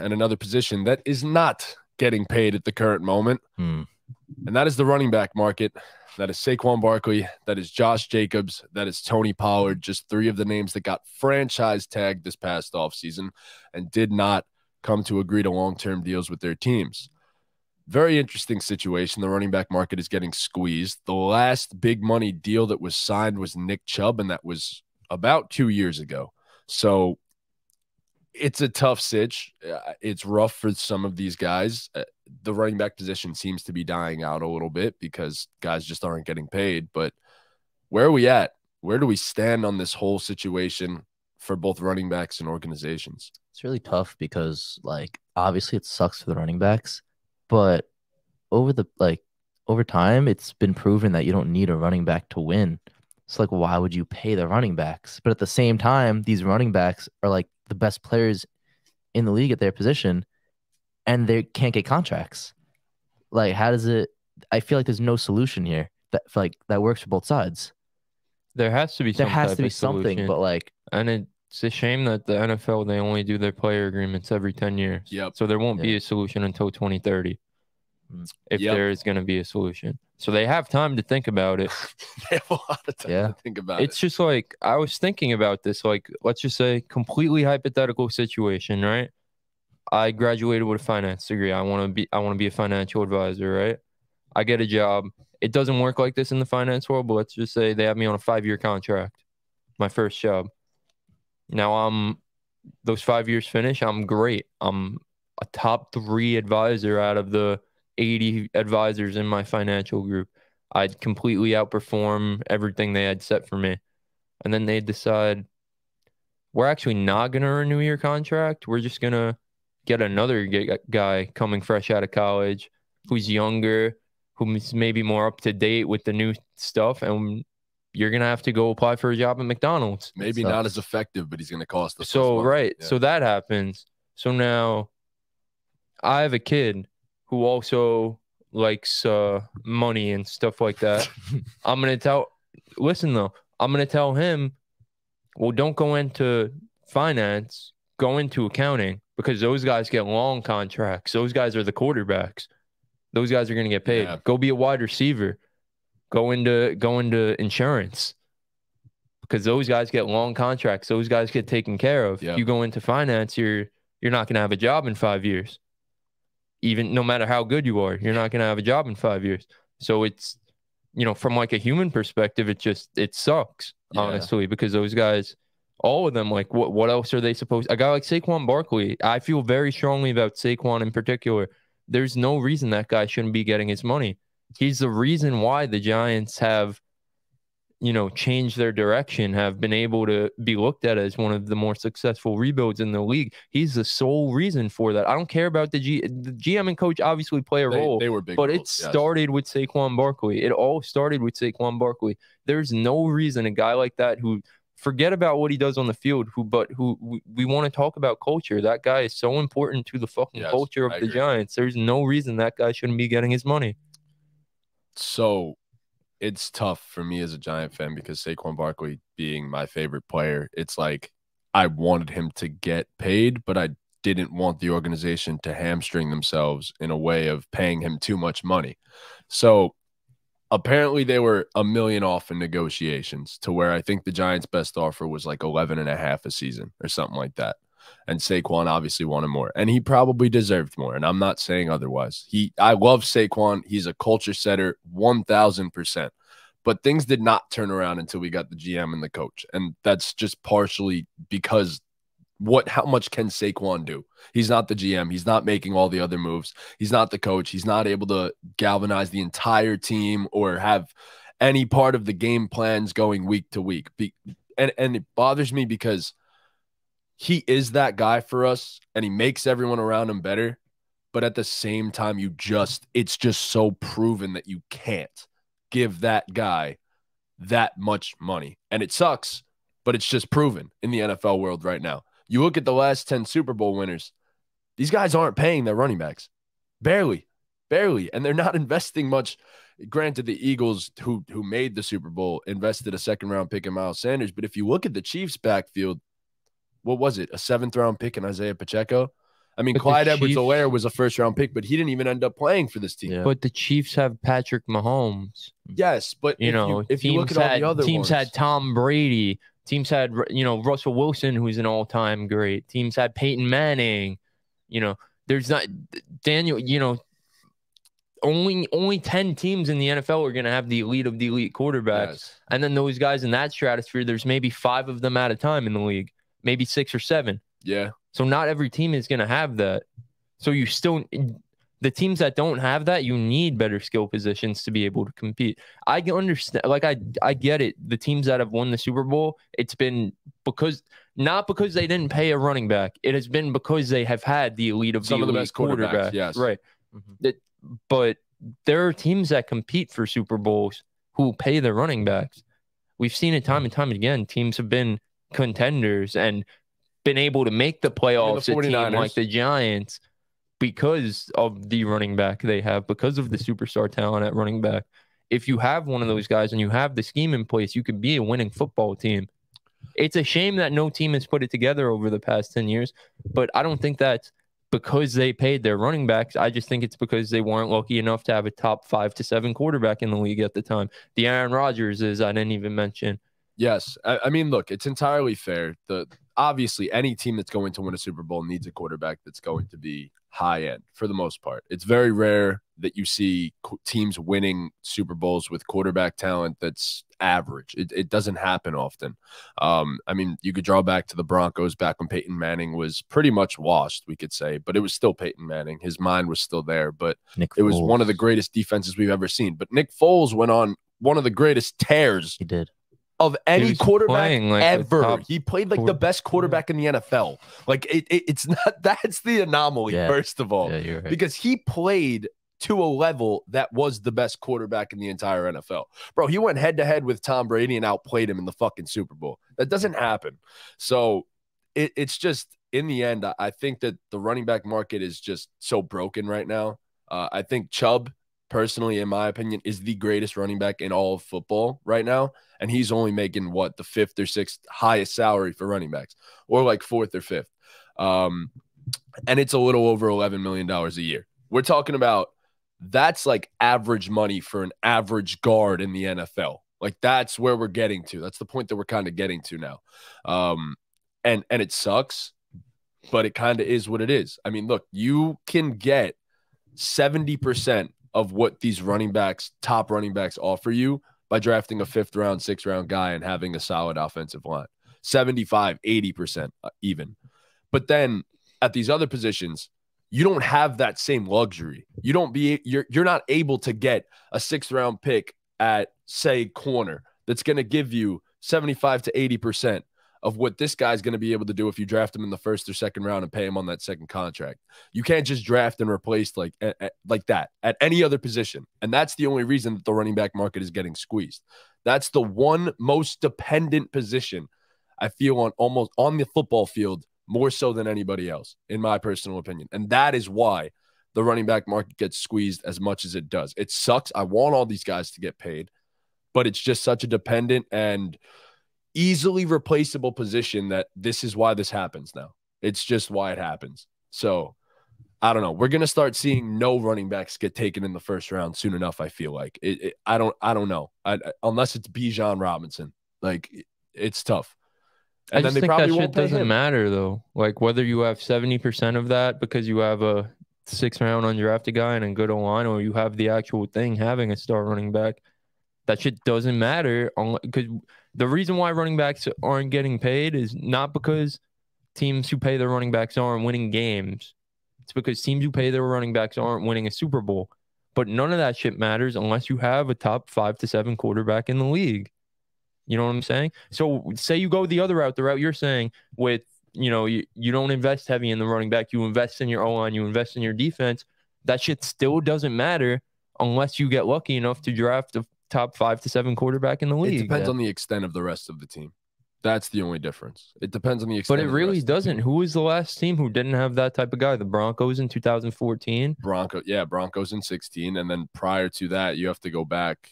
and another position that is not getting paid at the current moment. And that is the running back market. That is Saquon Barkley. That is Josh Jacobs. That is Tony Pollard. Just three of the names that got franchise tagged this past offseason and did not come to agree to long-term deals with their teams. Very interesting situation. The running back market is getting squeezed. The last big money deal that was signed was Nick Chubb, and that was about 2 years ago. So it's a tough sitch. It's rough for some of these guys. The running back position seems to be dying out a little bit because guys just aren't getting paid. But where are we at? Where do we stand on this whole situation for both running backs and organizations? It's really tough because, like, obviously it sucks for the running backs, but over time, it's been proven that you don't need a running back to win. So, like, why would you pay the running backs? But at the same time, these running backs are like the best players in the league at their position, and they can't get contracts. Like, how does it? I feel like there's no solution here that works for both sides. There has to be something, but like, and it's a shame that the NFL, they only do their player agreements every 10 years. Yep. So there won't be a solution until 2030 if there is going to be a solution. So they have time to think about it. They have a lot of time to think about it. It's just like, I was thinking about this, like, let's just say completely hypothetical situation, right? I graduated with a finance degree. I want to be a financial advisor, right? I get a job. It doesn't work like this in the finance world, but let's just say they have me on a 5-year contract, my first job. Now those 5 years finish, I'm great. I'm a top 3 advisor out of the 80 advisors in my financial group. I'd completely outperform everything they had set for me. And then they decide, we're actually not going to renew your contract. We're just going to get another guy coming fresh out of college who's younger, who's maybe more up to date with the new stuff, and you're going to have to go apply for a job at McDonald's. Maybe not as effective, but he's going to cost us. So, right. Yeah. So that happens. So now I have a kid who also likes money and stuff like that. I'm going to tell him, well, don't go into finance, go into accounting, because those guys get long contracts. Those guys are the quarterbacks. Those guys are going to get paid. Yeah. Go be a wide receiver. Go into insurance, because those guys get long contracts. Those guys get taken care of. Yep. If you go into finance, you're not going to have a job in 5 years. Even no matter how good you are, you're not going to have a job in 5 years. So it's, from like a human perspective, it sucks, honestly, because those guys, all of them, like, what else are they supposed? A guy like Saquon Barkley, I feel very strongly about Saquon in particular. There's no reason that guy shouldn't be getting his money. He's the reason why the Giants have, changed their direction, have been able to be looked at as one of the more successful rebuilds in the league. He's the sole reason for that. I don't care about the GM and coach obviously play a role. They were big but roles, it started with Saquon Barkley. It all started with Saquon Barkley. There's no reason a guy like that, who forget about what he does on the field, who we want to talk about culture. That guy is so important to the fucking culture of the Giants. There's no reason that guy shouldn't be getting his money. So it's tough for me as a Giant fan, because Saquon Barkley being my favorite player, it's like I wanted him to get paid, but I didn't want the organization to hamstring themselves in a way of paying him too much money. So apparently they were $1 million off in negotiations, to where I think the Giants' best offer was like 11.5 a season or something like that. And Saquon obviously wanted more, and he probably deserved more. And I'm not saying otherwise. I love Saquon. He's a culture setter, 1,000%. But things did not turn around until we got the GM and the coach. And that's just partially because how much can Saquon do? He's not the GM. He's not making all the other moves. He's not the coach. He's not able to galvanize the entire team or have any part of the game plans going week to week. And it bothers me because he is that guy for us, and he makes everyone around him better. But at the same time, it's just so proven that you can't give that guy that much money. And it sucks, but it's just proven in the NFL world right now. You look at the last 10 Super Bowl winners, these guys aren't paying their running backs. Barely. And they're not investing much. Granted, the Eagles, who made the Super Bowl, invested a second-round pick in Miles Sanders. But if you look at the Chiefs' backfield, what was it, a 7th-round pick in Isaiah Pacheco? I mean, But the Clyde Chiefs- Edwards-Helaire was a first-round pick, but he didn't even end up playing for this team. Yeah. But the Chiefs have Patrick Mahomes. Yes, but You know, if you look at all the other teams ones, had Tom Brady. Teams had Russell Wilson, who's an all-time great. Teams had Peyton Manning. You know, there's not Daniel. You know, only 10 teams in the NFL are going to have the elite of the elite quarterbacks, yes. and then those guys in that stratosphere, there's maybe 5 of them at a time in the league, maybe 6 or 7. Yeah. So not every team is going to have that. So you still, the teams that don't have that, you need better skill positions to be able to compete. I can understand, like I get it. The teams that have won the Super Bowl, it's been not because they didn't pay a running back. It has been because they have had the elite of Some the of the elite best quarterbacks. Yes. Right. Mhm. But there are teams that compete for Super Bowls who pay their running backs. We've seen it time and time again. Teams have been contenders and been able to make the playoffs, a team 49ers. like the Giants, because of the running back they have, because of the superstar talent at running back. If you have one of those guys and you have the scheme in place, you could be a winning football team. It's a shame that no team has put it together over the past 10 years, but I don't think that's because they paid their running backs. I just think it's because they weren't lucky enough to have a top 5 to 7 quarterback in the league at the time. The Aaron Rodgers is, I didn't even mention. Yes. I mean, look, it's entirely fair. Obviously, any team that's going to win a Super Bowl needs a quarterback that's going to be high end for the most part. It's very rare that you see teams winning Super Bowls with quarterback talent that's average. It doesn't happen often. I mean, you could draw back to the Broncos back when Peyton Manning was pretty much washed, we could say, but it was still Peyton Manning. His mind was still there, but it was one of the greatest defenses we've ever seen. But Nick Foles went on one of the greatest tears. He did. Of any quarterback like ever. He played like the best quarterback in the NFL. Like it's not, that's the anomaly, first of all. Yeah, you're right. Because he played to a level that was the best quarterback in the entire NFL. Bro, he went head to head with Tom Brady and outplayed him in the fucking Super Bowl. That doesn't happen. So it's just, in the end, I think that the running back market is just so broken right now. I think Chubb, personally, in my opinion, is the greatest running back in all of football right now. And he's only making, what, the 5th or 6th highest salary for running backs, or like 4th or 5th. And it's a little over $11 million a year. We're talking about, that's like average money for an average guard in the NFL. Like, that's where we're getting to. That's the point that we're kind of getting to now. And it sucks, but it kind of is what it is. I mean, look, you can get 70% of what these top running backs offer you by drafting a 5th round, 6th round guy and having a solid offensive line. 75, 80% even. But then at these other positions, you don't have that same luxury. You're not able to get a 6th round pick at, say, corner that's going to give you 75 to 80% of what this guy's going to be able to do if you draft him in the 1st or 2nd round and pay him on that second contract. You can't just draft and replace like that at any other position. And that's the only reason that the running back market is getting squeezed. That's the one most dependent position I feel on the football field, more so than anybody else, in my personal opinion. And that is why the running back market gets squeezed as much as it does. It sucks. I want all these guys to get paid, but it's just such a dependent and easily replaceable position that this is why this happens now. It's just why it happens. So I don't know. We're going to start seeing no running backs get taken in the 1st round soon enough. I feel like I don't know. Unless it's Bijan Robinson, like it's tough. And I just then they think probably that won't shit pay doesn't him. matter though. Like whether you have 70% of that because you have a 6th round undrafted guy and a good O-line, or you have the actual thing having a star running back, that shit doesn't matter. Because the reason why running backs aren't getting paid is not because teams who pay their running backs aren't winning games. It's because teams who pay their running backs aren't winning a Super Bowl. But none of that shit matters unless you have a top 5 to 7 quarterback in the league. You know what I'm saying? So say you go the other route, the route you're saying with, you don't invest heavy in the running back. You invest in your O-line, you invest in your defense. That shit still doesn't matter unless you get lucky enough to draft a top 5 to 7 quarterback in the league. It depends on the extent of the rest of the team. That's the only difference. It depends on the extent. But it really doesn't. Who was the last team who didn't have that type of guy? The Broncos in 2014. Broncos in 16, and then prior to that, you have to go back.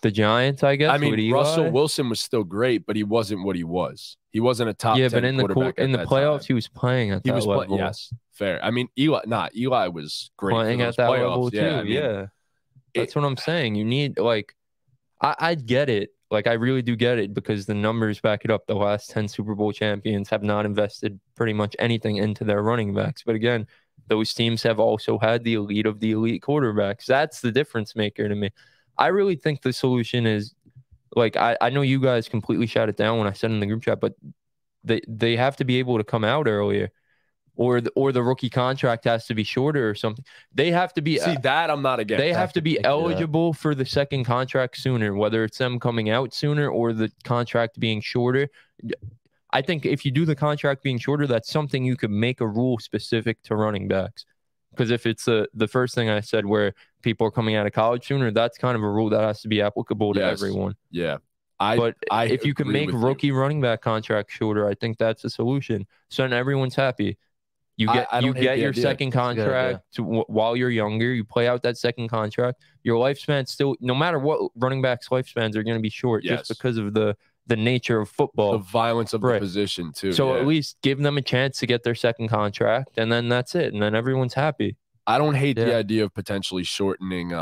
the Giants, I guess. I mean, with Eli. Russell Wilson was still great, but he wasn't what he was. He wasn't a top 10 but in quarterback in the at that playoffs, time. he was playing at He that was level. yes, fair. I mean, Eli was great Playing for at those that playoffs. level too. Yeah, I mean, Yeah, that's what I'm saying. You need like, I get it. Like I really do get it because the numbers back it up. The last 10 Super Bowl champions have not invested pretty much anything into their running backs. But again, those teams have also had the elite of the elite quarterbacks. That's the difference maker to me. I really think the solution is like I know you guys completely shot it down when I said in the group chat, but they have to be able to come out earlier, or the rookie contract has to be shorter or something. They have to be see that I'm not against. they have to be eligible for the second contract sooner, whether it's them coming out sooner or the contract being shorter. I think if you do the contract being shorter, that's something you could make a rule specific to running backs. Because if it's the first thing I said where people are coming out of college sooner, that's kind of a rule that has to be applicable to everyone. Yeah. But if you can make rookie running back contract shorter, I think that's a solution. So then everyone's happy. You get your second contract while you're younger. You play out that second contract. Your lifespan still, no matter what, running backs' lifespans are going to be short just because of the nature of football, the violence of the position too. So at least give them a chance to get their second contract, and then that's it, and then everyone's happy. I don't hate the idea of potentially shortening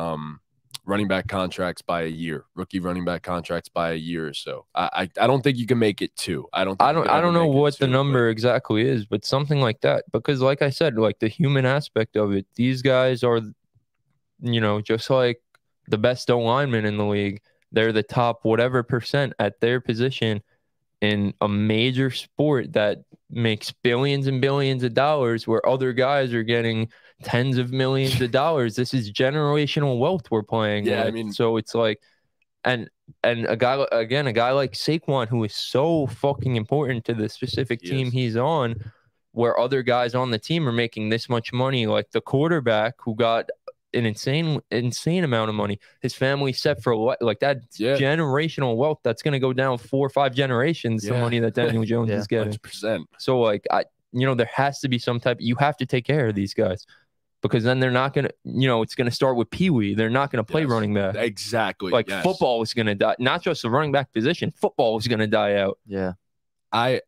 running back contracts by a year, rookie running back contracts by a year or so. I don't think you can make it two. I don't know what the number exactly is, but something like that. Because like I said, like the human aspect of it, these guys are, just like the best O-linemen in the league. They're the top whatever % at their position in a major sport that makes billions and billions of dollars, where other guys are getting tens of millions of dollars. This is generational wealth we're playing with. I mean, so it's like, and a guy like Saquon, who is so fucking important to the specific team he's on, where other guys on the team are making this much money, like the quarterback who got an insane amount of money. His family set for like that generational wealth that's going to go down 4 or 5 generations. The money that Daniel Jones is getting. 100%. So like there has to be some type. You have to take care of these guys, because then they're not going to. It's going to start with Pee Wee. They're not going to play running back. Exactly. Like football is going to die. Not just the running back position. Football is going to die out. Yeah. I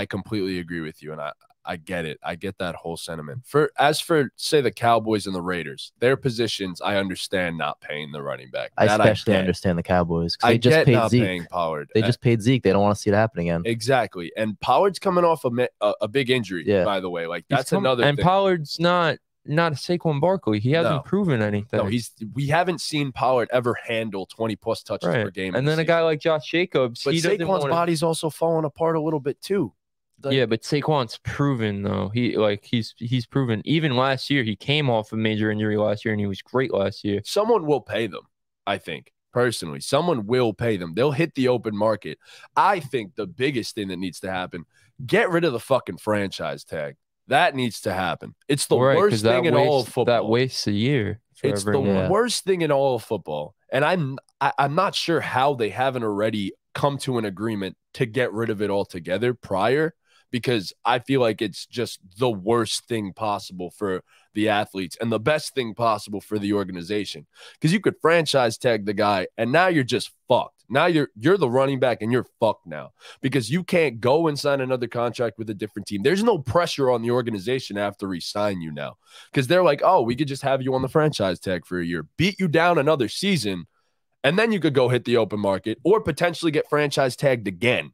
completely agree with you, and I get it. I get that whole sentiment. As for say the Cowboys and the Raiders, their positions, I understand not paying the running back. I especially understand the Cowboys. They just paid Zeke. Paying Pollard. They just paid Zeke. They don't want to see it happen again. Exactly. And Pollard's coming off a big injury, by the way. Like that's another thing. And Pollard's not a Saquon Barkley. He hasn't proven anything. No, we haven't seen Pollard ever handle 20+ touches per game. And then a guy like Josh Jacobs, but Saquon's body's also falling apart a little bit too. But Saquon's proven though. He's proven. Even last year, he came off a major injury last year, and he was great last year. Someone will pay them, I think. Personally, someone will pay them. They'll hit the open market. I think the biggest thing that needs to happen, get rid of the fucking franchise tag. That needs to happen. It's the worst thing in all of football. That wastes a year. It's the worst thing in all of football. And I'm not sure how they haven't already come to an agreement to get rid of it altogether prior, because I feel like it's just the worst thing possible for the athletes and the best thing possible for the organization. Because you could franchise tag the guy, and now you're just fucked. Now you're the running back, and you're fucked now, because you can't go and sign another contract with a different team. There's no pressure on the organization to have to re-sign you now, because they're like, oh, we could just have you on the franchise tag for a year, beat you down another season, and then you could go hit the open market or potentially get franchise tagged again.